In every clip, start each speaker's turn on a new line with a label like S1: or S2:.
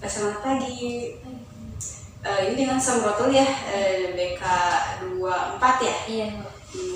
S1: Selamat pagi. Ini dengan Samrotul ya, BK 24 ya?
S2: Iya, Bu.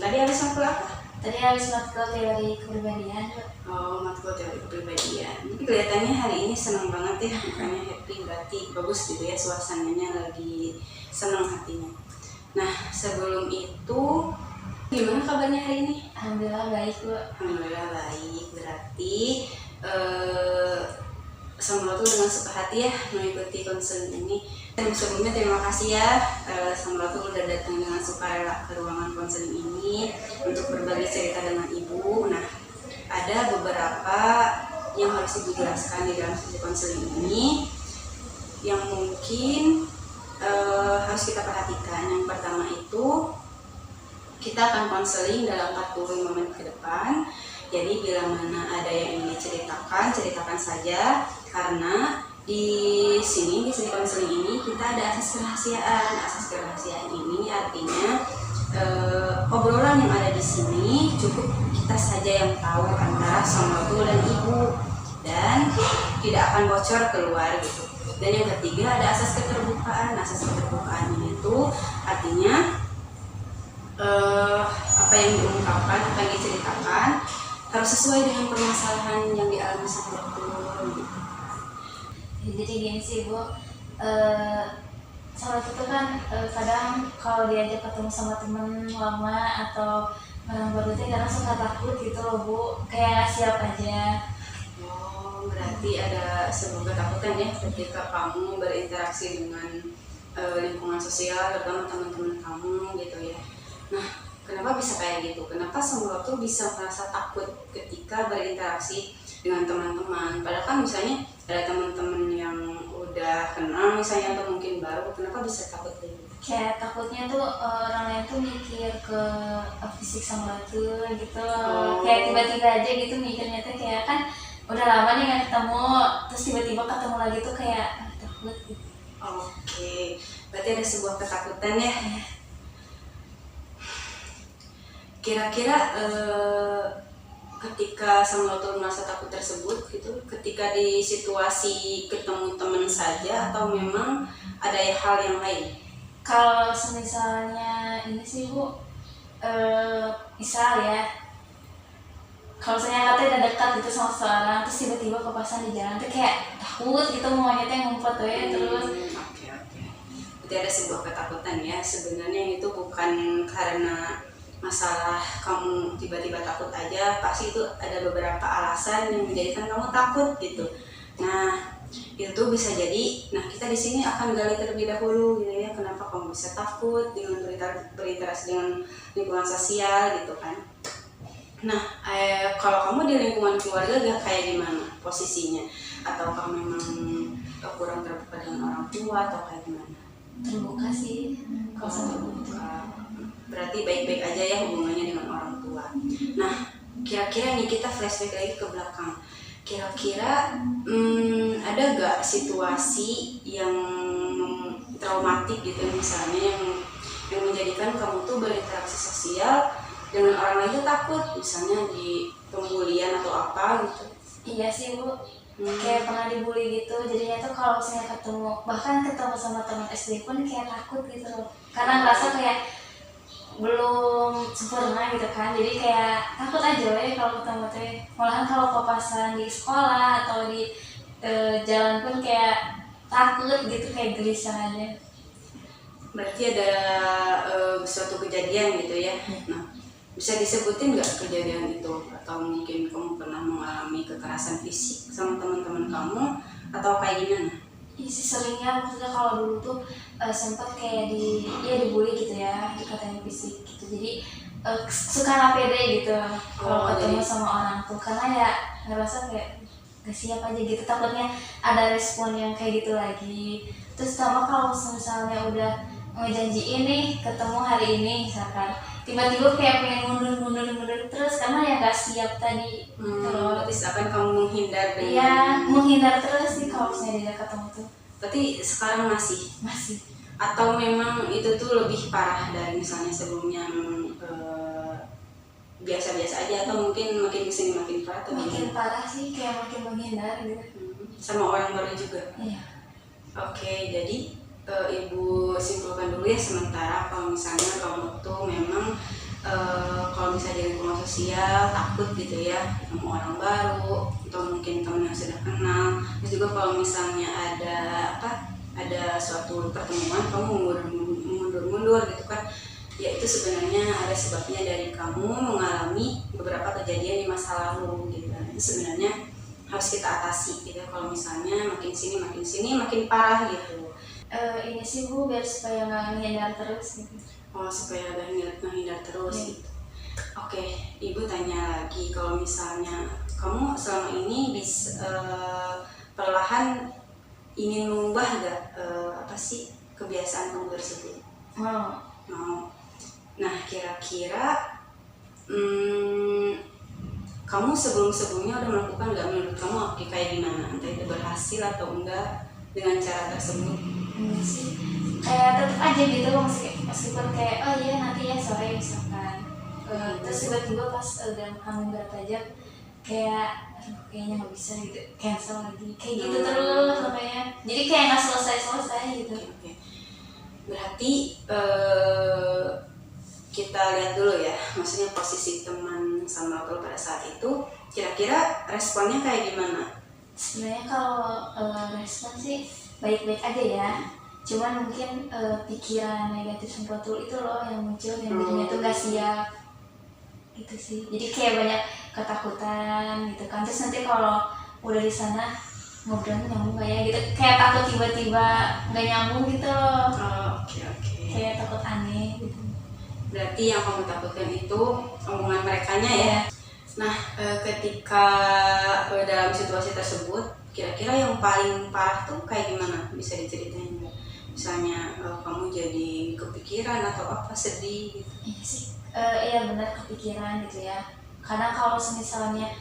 S1: Tadi habis matkul apa?
S2: Tadi habis matkul teori kepribadian, Bu.
S1: Oh, matkul teori kepribadian. Ini kelihatannya hari ini senang banget ya, mukanya happy, berarti bagus gitu ya, suasananya lagi senang hatinya. Nah, sebelum itu, gimana kabarnya hari ini?
S2: Alhamdulillah baik, Bu.
S1: Alhamdulillah baik, berarti Samrotul dengan suka hati ya mengikuti konseling ini. Dan sebelumnya terima kasih ya Samrotul udah datang dengan sukarela ke ruangan konseling ini untuk berbagi cerita dengan Ibu. Nah, ada beberapa yang harus Ibu jelaskan di dalam sesi konseling ini yang mungkin harus kita perhatikan. Yang pertama itu, kita akan konseling dalam 45 menit ke depan. Jadi bila mana ada yang ingin diceritakan, ceritakan saja, karena di sini di sesi konseling ini kita ada asas kerahasiaan. Asas kerahasiaan ini artinya obrolan yang ada di sini cukup kita saja yang tahu antara Samrotul dan Ibu, dan tidak akan bocor keluar gitu. Dan yang ketiga ada asas keterbukaan. Asas keterbukaan ini tuh artinya apa yang diungkapkan, apa yang diceritakan harus sesuai dengan permasalahan yang dialami Samrotul.
S2: Jadi gini sih, Bu. Samrotul itu kan kadang kalau diajak ketemu sama temen lama atau orang baru itu kadang suka takut gitu loh, Bu. Kayak nggak siap aja.
S1: Oh, berarti ada sebuah ketakutan ya ketika kamu berinteraksi dengan lingkungan sosial, terutama teman-teman kamu gitu ya. Nah, kenapa bisa kayak gitu? Kenapa Samrotul bisa merasa takut ketika berinteraksi dengan teman-teman? Padahal kan misalnya ada teman-teman yang udah kenal misalnya atau mungkin baru, kenapa bisa takut kayak gitu?
S2: Kayak takutnya tuh orang lain tuh mikir ke fisik Samrotul gitu loh. Kayak tiba-tiba aja gitu mikirnya tuh kayak kan udah lama nih nggak ketemu, terus tiba-tiba ketemu lagi tuh kayak takut gitu.
S1: Oke, berarti ada sebuah ketakutan ya. Kira-kira ketika Samrotul merasa takut tersebut gitu, ketika di situasi ketemu teman saja atau memang ada hal yang lain?
S2: Kalau misalnya ini sih, Bu, misal ya, kalau misalnya katanya udah dekat gitu sama seseorang, terus tiba-tiba kepasan di jalan tuh kayak takut gitu, maunya tuh ngumpet terus.
S1: Oke. Berarti ada sebuah ketakutan ya. Sebenarnya itu bukan karena masalah kamu tiba-tiba takut aja, pasti itu ada beberapa alasan yang menjadikan kamu takut gitu. Nah, itu bisa jadi. Nah, kita di sini akan gali terlebih dahulu gitu ya, kenapa kamu bisa takut dengan berinteraksi dengan lingkungan sosial gitu kan. Nah, kalau kamu di lingkungan keluarga gak kayak gimana posisinya? Atau kamu memang kurang terbuka dengan orang tua atau kayak gimana?
S2: Terbuka sih kalau sama
S1: Terbuka. Berarti baik-baik aja ya hubungannya dengan orang tua. Nah, kira-kira nih kita flashback lagi ke belakang. Kira-kira ada gak situasi yang traumatik gitu misalnya yang menjadikan kamu tuh berinteraksi sosial dengan orang lain tuh takut, misalnya di pembulian atau apa gitu?
S2: Iya sih, Bu. Kayak pernah dibully gitu, jadinya tuh kalau misalnya ketemu, bahkan ketemu sama teman SD pun kayak takut gitu loh, karena ngerasa kayak belum sempurna gitu kan, jadi kayak takut aja ya kalau ketemu teh. Malahan kalau papasan di sekolah atau di jalan pun kayak takut gitu, kayak gelisah aja.
S1: Berarti ada suatu kejadian gitu ya. Nah, bisa disebutin nggak kejadian itu? Atau mungkin kamu pernah mengalami kekerasan fisik sama teman-teman kamu atau kayak gimana?
S2: Iya sih seringnya, maksudnya kalau dulu tuh sempat kayak dibully gitu ya, dikatain fisik gitu. Jadi suka nggak pede gitu kalau ketemu sama orang tuh, karena ya ngerasa kayak gak siap aja gitu, takutnya ada respon yang kayak gitu lagi. Terus sama kalau misalnya udah ngejanjiin nih ketemu hari ini misalkan, tiba-tiba kayak pengen mundur terus karena ya nggak siap tadi.
S1: Berarti seakan kamu menghindar dengan...
S2: Iya, menghindar terus sih kalau misalnya dia ketemu tuh.
S1: Berarti sekarang masih? Atau memang itu tuh lebih parah dari misalnya sebelumnya, biasa-biasa aja, atau mungkin makin kesini makin parah? Atau
S2: makin parah sih, kayak makin menghindar gitu.
S1: Sama orang baru juga?
S2: Iya.
S1: Oke, jadi Ibu simpulkan dulu ya sementara kalau misalnya kamu tuh memang kalau misalnya di lingkungan sosial takut gitu ya ketemu orang baru atau mungkin teman yang sudah kenal. Terus juga kalau misalnya ada suatu pertemuan kamu mundur gitu kan, ya itu sebenarnya ada sebabnya dari kamu mengalami beberapa kejadian di masa lalu gitu. Itu sebenarnya harus kita atasi gitu. Kalau misalnya makin sini makin parah gitu.
S2: Ini sih Bu, biar supaya nggak ngehindar terus gitu.
S1: Oh, supaya agak menghindar terus gitu. Oke, Ibu tanya lagi, kalau misalnya kamu selama ini bisa perlahan ingin mengubah gak apa sih kebiasaan kamu tersebut? Mau. Nah, kira-kira kamu sebelumnya udah melakukan gak, menurut kamu kayak gimana? Entah itu berhasil atau enggak dengan cara tersebut?
S2: Ini sih kayak tetap aja gitu meskipun kayak oh iya nanti ya sore misalkan terus tiba-tiba pas udah makan beberapa jam kayak aduh kayaknya nggak bisa gitu, cancel lagi kayak gitu terus makanya jadi kayak nggak selesai gitu.
S1: Oke. Berarti kita lihat dulu ya, maksudnya posisi teman sama lo pada saat itu kira-kira responnya kayak gimana?
S2: Sebenarnya kalau respon sih baik-baik aja ya, cuman mungkin pikiran negatif semprotul itu loh yang muncul yang bikinnya tuh gak siap gitu sih. Jadi kayak banyak ketakutan gitu kan, terus nanti kalau udah di sana ngobrolnya nyambung gak ya gitu, kayak takut tiba-tiba gak nyambung gitu loh.
S1: Oke.
S2: Kayak takut aneh gitu.
S1: Berarti yang kamu takutkan itu omongan merekanya ya. Nah, ketika dalam situasi tersebut, kira-kira yang paling parah tuh kayak gimana? Bisa diceritain nggak? Misalnya kamu jadi kepikiran atau apa, sedih gitu?
S2: Iya sih, iya benar kepikiran gitu ya. Karena kalau misalnya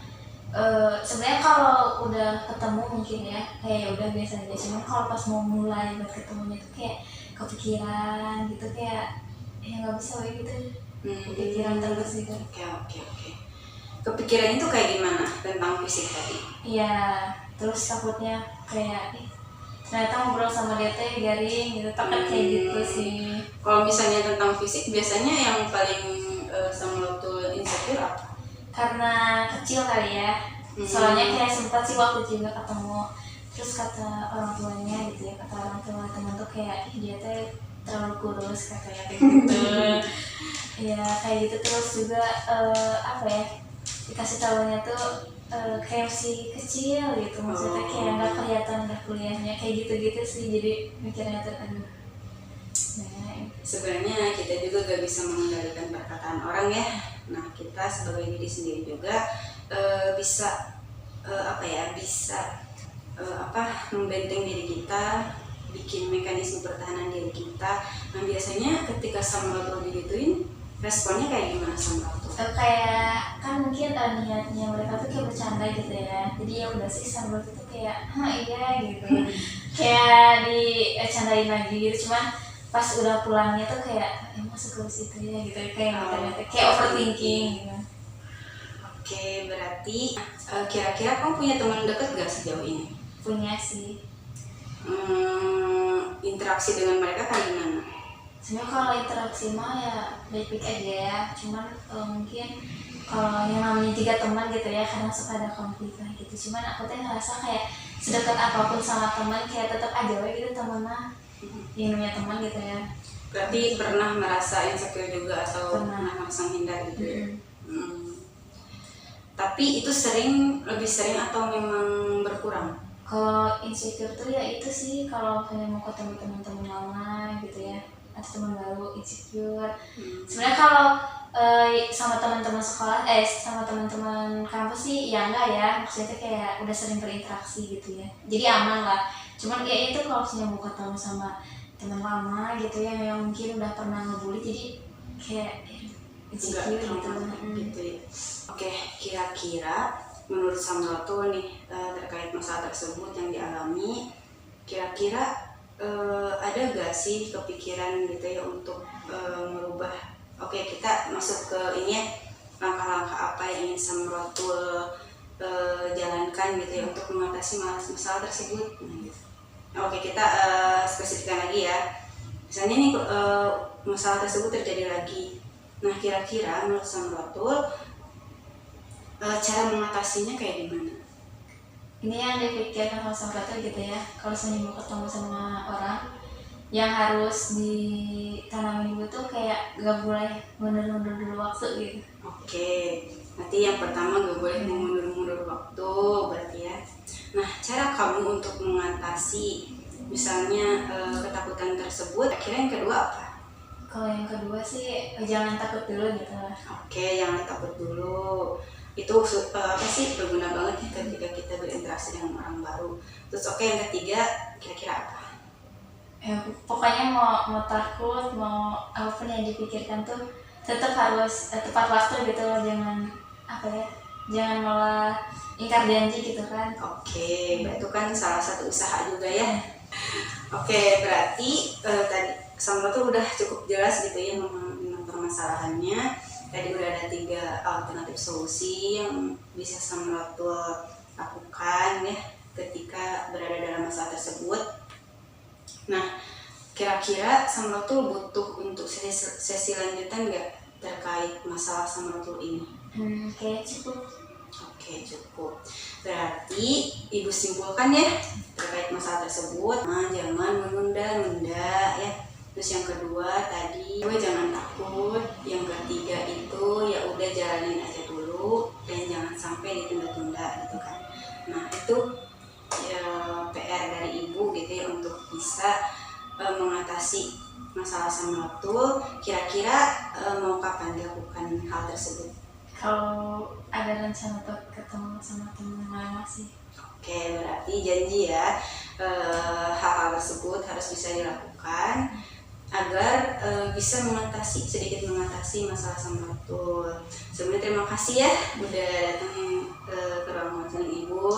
S2: sebenarnya kalau udah ketemu mungkin ya kayak ya udah biasa aja. Cuman kalau pas mau mulai buat ketemunya tuh kayak kepikiran gitu, kayak ya nggak bisa kayak gitu. Kepikiran terus gitu.
S1: Oke. Kepikiran itu kayak gimana tentang fisik tadi?
S2: Iya, terus takutnya kayak ternyata ngobrol sama dia teh garing gitu, takut kayak gitu sih.
S1: Kalau misalnya tentang fisik, biasanya yang paling sama lo tuh insecure apa?
S2: Karena kecil kali ya. Soalnya kayak sempat sih waktu juga ketemu, terus kata orang tuanya gitu ya, kata orang tua teman tuh kayak dia teh terlalu kurus katanya kayak gitu. Ya kayak gitu, terus juga apa ya, dikasih tahunya tuh kayak si kecil gitu, maksudnya kayak nggak kelihatan udah kuliahnya kayak gitu sih, jadi mikirnya tuh aduh. Nah,
S1: sebenarnya kita juga gak bisa mengendalikan perkataan orang ya. Nah, kita sebagai diri sendiri juga bisa membenteng diri kita, bikin mekanisme pertahanan diri kita. Nah, biasanya ketika sama lo digituin, responnya kayak gimana sama lo?
S2: Kayak kan mungkin niatnya mereka tuh kayak bercanda gitu ya, jadi ya udah sih sambil itu kayak iya gitu, kayak dicandain lagi gitu. Cuman pas udah pulangnya tuh kayak emang segelus itu ya gitu, kayak kayak overthinking gitu.
S1: Oke, berarti kira-kira kamu punya teman deket gak sejauh ini?
S2: Punya sih.
S1: Interaksi dengan mereka kayak gimana?
S2: Sebenarnya kalau interaksi mah ya baik-baik aja ya, cuman mungkin kalau yang namanya tiga teman gitu ya kadang suka ada konflik lah gitu. Cuman aku tuh ngerasa kayak sedekat apapun sama teman kayak tetap aja gitu temennya, yang namanya teman gitu ya.
S1: Berarti pernah merasa insecure juga atau pernah merasa menghindar gitu ya? Tapi itu lebih sering atau memang berkurang?
S2: Kalau insecure tuh ya itu sih kalau pengen mau ketemu teman-teman lama gitu ya, atau teman baru insecure. Sebenarnya kalau sama teman-teman sekolah, sama teman-teman kampus sih ya enggak ya, maksudnya kayak udah sering berinteraksi gitu ya, jadi aman lah. Cuman ya itu kalau misalnya mau ketemu sama teman lama gitu ya yang mungkin udah pernah ngebully, jadi kayak insecure gitu
S1: ya. Oke, kira-kira menurut Samra tuh nih terkait masalah tersebut yang dialami, kira-kira ada gak sih kepikiran gitu ya untuk merubah? Oke, kita masuk ke ini ya, langkah-langkah apa yang ingin Samratul jalankan gitu ya untuk mengatasi masalah tersebut. Nah, gitu. Oke, kita spesifikkan lagi ya. Misalnya nih masalah tersebut terjadi lagi. Nah, kira-kira menurut Samratul cara mengatasinya kayak gimana?
S2: Ini yang dipikirkan kalau sampai tuh gitu ya, kalau misalnya mau ketemu sama orang yang harus ditanamin dulu tuh kayak gak boleh mundur-mundur dulu waktu gitu.
S1: Oke, berarti yang pertama gak boleh mengundur-mundur waktu berarti ya. Nah, cara kamu untuk mengatasi misalnya ketakutan tersebut, akhirnya yang kedua apa?
S2: Kalau yang kedua sih jangan takut dulu gitu lah.
S1: Oke, jangan takut dulu. Itu apa sih, berguna banget ya ketika kita berinteraksi dengan orang baru. Terus oke, yang ketiga kira-kira apa?
S2: Ya, pokoknya mau takut, mau apapun yang dipikirkan tuh tetap harus tepat waktu gitu loh, jangan apa ya, jangan malah ingkar janji gitu kan.
S1: Oke, itu kan salah satu usaha juga ya. Oke, berarti tadi Samra tuh udah cukup jelas gitu ya dengan permasalahannya. Tadi udah ada 3 alternatif solusi yang bisa Samra tuh lakukan ya ketika berada dalam masalah tersebut. Nah, kira-kira Samra tuh butuh untuk sesi lanjutan nggak terkait masalah Samra tuh ini?
S2: Kayak cukup.
S1: Oke, cukup. Berarti Ibu simpulkan ya terkait masalah tersebut. Nah, jangan menunda-nunda ya. Terus yang kedua tadi, jangan takut. Yang ketiga itu ya udah jalanin aja dulu dan jangan sampai ditunda-tunda gitu kan. Nah, itu ya PR dari Ibu gitu ya untuk bisa mengatasi masalah Samratul. Kira-kira mau kapan dilakukan hal tersebut?
S2: Kalau ada rencana untuk ketemu sama teman lama sih.
S1: Oke, berarti janji ya hal-hal tersebut harus bisa dilakukan agar bisa sedikit mengatasi masalah Samratul. Sebelumnya terima kasih ya udah datang ke ruang konseling Ibu.